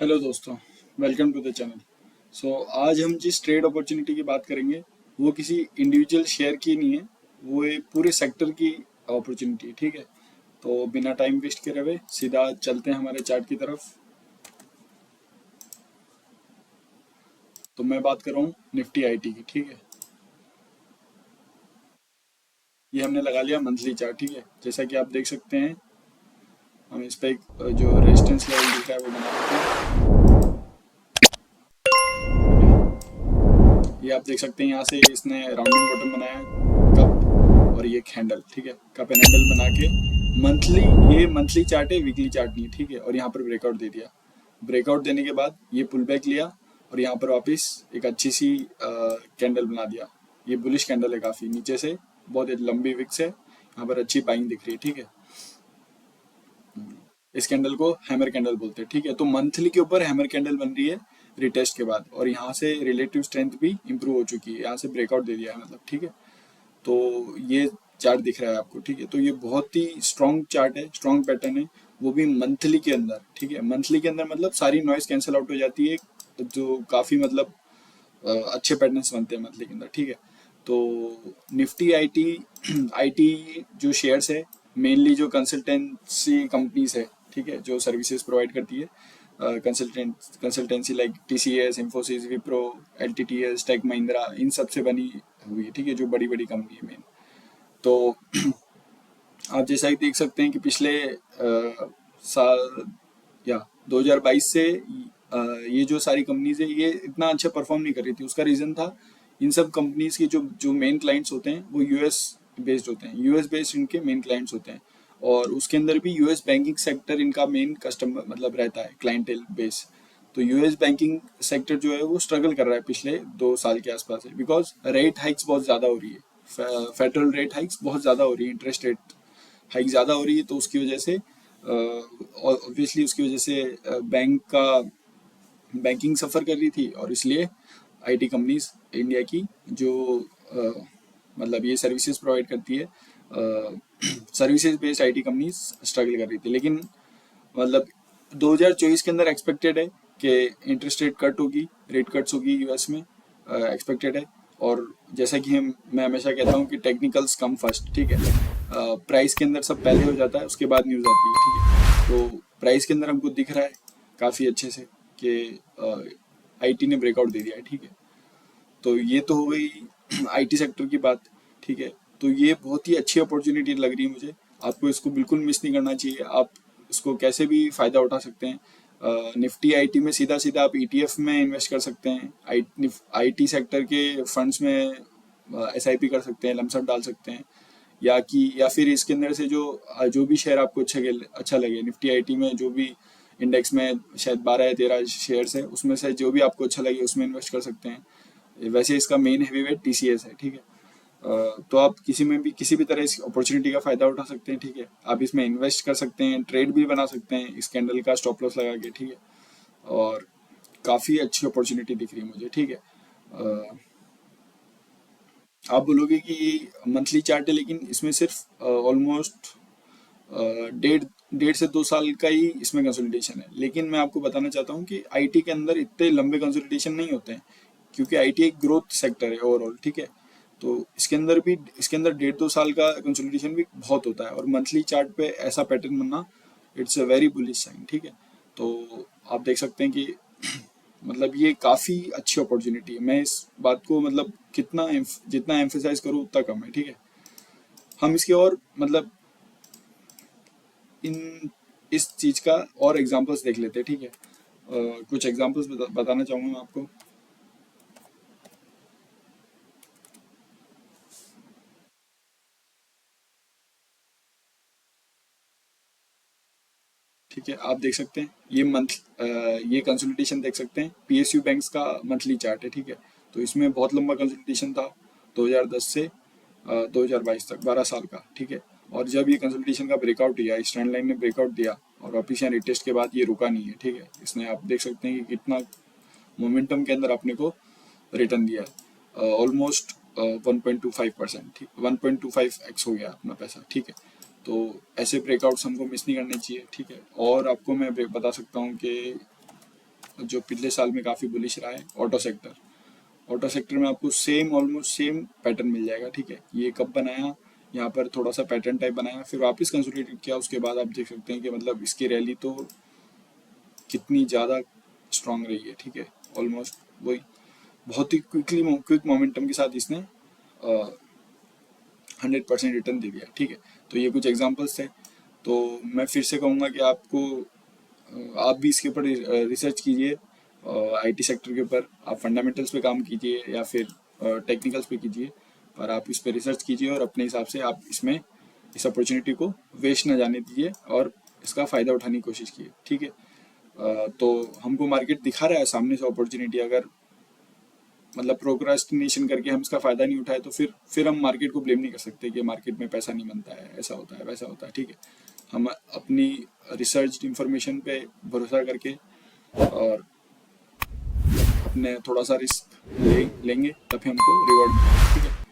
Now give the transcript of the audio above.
Hello दोस्तों, welcome to the channel. आज हम जिस ट्रेड अपॉर्चुनिटी की बात करेंगे वो किसी इंडिविजुअल शेयर की नहीं है। वो एक पूरे सेक्टर की अपॉर्चुनिटी है। ठीक है, तो बिना टाइम वेस्ट करे हुए सीधा चलते हैं हमारे चार्ट की तरफ। तो मैं बात कर रहा हूँ निफ्टी आईटी की। ठीक है, ये हमने लगा लिया मंथली चार्ट। ठीक है, जैसा कि आप देख सकते हैं, हम इस पर एक जो रेजिस्टेंस लेवल दिख रहा है वो बना लेते हैं। ये आप देख सकते हैं, यहाँ से इसने राउंडिंग बॉटम बनाया है, कप और ये एक हैंडल। ठीक है, कप एंड हैंडल बना के मंथली, ये मंथली चार्ट है, वीकली चार्ट नहीं। ठीक है, और यहाँ पर ब्रेकआउट दे दिया। ब्रेकआउट देने के बाद ये पुल बैक लिया और यहाँ पर वापस एक अच्छी सी कैंडल बना दिया। ये बुलिश कैंडल है, काफ़ी नीचे से बहुत एक लंबी विक्स है, यहाँ पर अच्छी बाइंग दिख रही है। ठीक है, इस कैंडल को हैमर कैंडल बोलते हैं। ठीक है, तो मंथली के ऊपर हैमर कैंडल बन रही है रिटेस्ट के बाद, और यहाँ से रिलेटिव स्ट्रेंथ भी इंप्रूव हो चुकी है, यहाँ से ब्रेकआउट दे दिया है मतलब। ठीक है, तो ये चार्ट दिख रहा है आपको। ठीक है, तो ये बहुत ही स्ट्रॉन्ग चार्ट है, स्ट्रॉन्ग पैटर्न है, वो भी मंथली के अंदर। ठीक है, मंथली के अंदर मतलब सारी नॉइस कैंसिल आउट हो जाती है, जो काफ़ी मतलब अच्छे पैटर्न्स बनते हैं मंथली के अंदर। ठीक है, तो निफ्टी आईटी आईटी जो शेयर्स है, मेनली जो कंसल्टेंसी कंपनीज है, ठीक है, जो सर्विसेज प्रोवाइड करती है, consultancy like TCS, Infosys, Wipro, LTTS, Tech Mahindra, इन सब से बनी हुई है। ठीक है, जो बड़ी बड़ी कंपनी है मेन। तो आप जैसा ही देख सकते हैं कि पिछले साल या 2022 से ये जो सारी कंपनीज है ये इतना अच्छा परफॉर्म नहीं कर रही थी। उसका रीज़न था, इन सब कंपनीज के जो जो मेन क्लाइंट्स होते हैं वो यूएस बेस्ड होते हैं, यूएस बेस्ड इनके मेन क्लाइंट्स होते हैं, और उसके अंदर भी यूएस बैंकिंग सेक्टर इनका मेन कस्टमर मतलब रहता है, क्लाइंटेल बेस। तो यूएस बैंकिंग सेक्टर जो है वो स्ट्रगल कर रहा है पिछले 2 साल के आसपास है, बिकॉज रेट हाइक्स बहुत ज़्यादा हो रही है, फेडरल रेट हाइक्स बहुत ज़्यादा हो रही है, इंटरेस्ट रेट हाइक ज़्यादा हो रही है। तो उसकी वजह से ऑब्वियसली उसकी वजह से बैंक का बैंकिंग सफ़र कर रही थी, और इसलिए आईटी कंपनीज इंडिया की जो अ, मतलब ये सर्विसेज प्रोवाइड करती है, services based IT companies struggle कर रही थी। लेकिन मतलब 2024 के अंदर एक्सपेक्टेड है कि इंटरेस्ट रेट कट होगी, रेट कट्स होगी यूएस में, एक्सपेक्टेड है। और जैसा कि मैं हमेशा कहता हूँ कि टेक्निकल्स कम फर्स्ट। ठीक है, प्राइस के अंदर सब पहले हो जाता है, उसके बाद न्यूज़ आती है। ठीक है, तो प्राइस के अंदर हमको दिख रहा है काफ़ी अच्छे से कि आईटी ने ब्रेकआउट दे दिया है। ठीक है, तो ये तो हो गई आईटी सेक्टर की बात। ठीक है, तो ये बहुत ही अच्छी अपॉर्चुनिटी लग रही है मुझे। आपको इसको बिल्कुल मिस नहीं करना चाहिए, आप इसको कैसे भी फ़ायदा उठा सकते हैं। निफ्टी आईटी में सीधा सीधा आप ईटीएफ में इन्वेस्ट कर सकते हैं, आईटी सेक्टर के फंड्स में एसआईपी कर सकते हैं, लमसम डाल सकते हैं, या फिर इसके अंदर से जो जो भी शेयर आपको अच्छा लगे निफ्टी आईटी में, जो भी इंडेक्स में शायद 12 या 13 शेयर्स है, उसमें से जो भी आपको अच्छा लगे उसमें इन्वेस्ट कर सकते हैं। वैसे इसका मेन हैवी वेट टीसीएस है। ठीक है, तो आप किसी भी तरह इस अपॉर्चुनिटी का फ़ायदा उठा सकते हैं। ठीक है, आप इसमें इन्वेस्ट कर सकते हैं, ट्रेड भी बना सकते हैं इस कैंडल का स्टॉप लॉस लगा के। ठीक है, और काफ़ी अच्छी अपॉर्चुनिटी दिख रही है मुझे। ठीक है, अ, आप बोलोगे कि मंथली चार्ट है, लेकिन इसमें सिर्फ ऑलमोस्ट डेढ़ डेढ़ से 2 साल का ही इसमें कंसोलिडेशन है। लेकिन मैं आपको बताना चाहता हूँ कि आईटी के अंदर इतने लंबे कंसोलिडेशन नहीं होते हैं, क्योंकि आईटी एक ग्रोथ सेक्टर है ओवरऑल। ठीक है, तो इसके अंदर 1.5-2 साल का कंसोलिडेशन भी बहुत होता है, और मंथली चार्ट पे ऐसा पैटर्न बनना, it's a very bullish sign. ठीक है, तो आप देख सकते हैं कि मतलब ये काफ़ी अच्छी अपॉर्चुनिटी है। मैं इस बात को मतलब जितना एम्फेसाइज करूँ उतना कम है। ठीक है, हम इसके और मतलब इन इस चीज़ का और एग्जांपल्स देख लेते हैं। ठीक है, कुछ एग्जांपल्स बताना चाहूँगा मैं आपको। ठीक है, आप देख सकते हैं ये कंसोलिडेशन देख सकते हैं, पीएसयू बैंक्स का मंथली चार्ट है। ठीक है, तो इसमें बहुत लंबा कंसोलिडेशन था 2010 से 2022 तक, 12 साल का। ठीक है, और जब ये कंसोलिडेशन का ब्रेकआउट दिया, इस ट्रेंड लाइन ने ब्रेकआउट दिया और वापिस यहाँ रिटेस्ट के बाद ये रुका नहीं है। ठीक है, इसने आप देख सकते हैं कि कितना मोमेंटम के अंदर अपने को रिटर्न दिया है, ऑलमोस्ट 1.25%। ठीक, 1.25x हो गया अपना पैसा। ठीक है, तो ऐसे ब्रेकआउट्स हमको मिस नहीं करने चाहिए। ठीक है, और आपको मैं बता सकता हूँ कि जो पिछले साल में काफ़ी बुलिश रहा है, ऑटो सेक्टर। ऑटो सेक्टर में आपको सेम ऑलमोस्ट सेम पैटर्न मिल जाएगा, ठीक है। ये कब बनाया, यहाँ पर थोड़ा सा पैटर्न टाइप बनाया, फिर वापस कंसोलिडेट किया, उसके बाद आप देख सकते हैं कि मतलब इसकी रैली तो कितनी ज़्यादा स्ट्रांग रही है, ठीक है। ऑलमोस्ट वही बहुत ही क्विक मोमेंटम के साथ इसने 100% रिटर्न दे दिया, ठीक है। तो ये कुछ एग्जांपल्स थे। तो मैं फिर से कहूँगा कि आपको आप भी इसके ऊपर रिसर्च कीजिए, आईटी सेक्टर के ऊपर आप फंडामेंटल्स पे काम कीजिए या फिर टेक्निकल्स पे कीजिए, पर आप इस पे रिसर्च कीजिए और अपने हिसाब से आप इसमें इस अपॉर्चुनिटी को वेस्ट ना जाने दीजिए और इसका फ़ायदा उठाने की कोशिश कीजिए, ठीक है। तो हमको मार्केट दिखा रहा है सामने से अपॉर्चुनिटी, अगर मतलब प्रोक्रास्टिनेशन करके हम इसका फ़ायदा नहीं उठाए तो फिर हम मार्केट को ब्लेम नहीं कर सकते कि मार्केट में पैसा नहीं बनता है, ऐसा होता है वैसा होता है, ठीक है। हम अपनी रिसर्च इंफॉर्मेशन पे भरोसा करके और अपने थोड़ा सा रिस्क लेंगे तभी हमको रिवॉर्ड मिलेगा, ठीक है।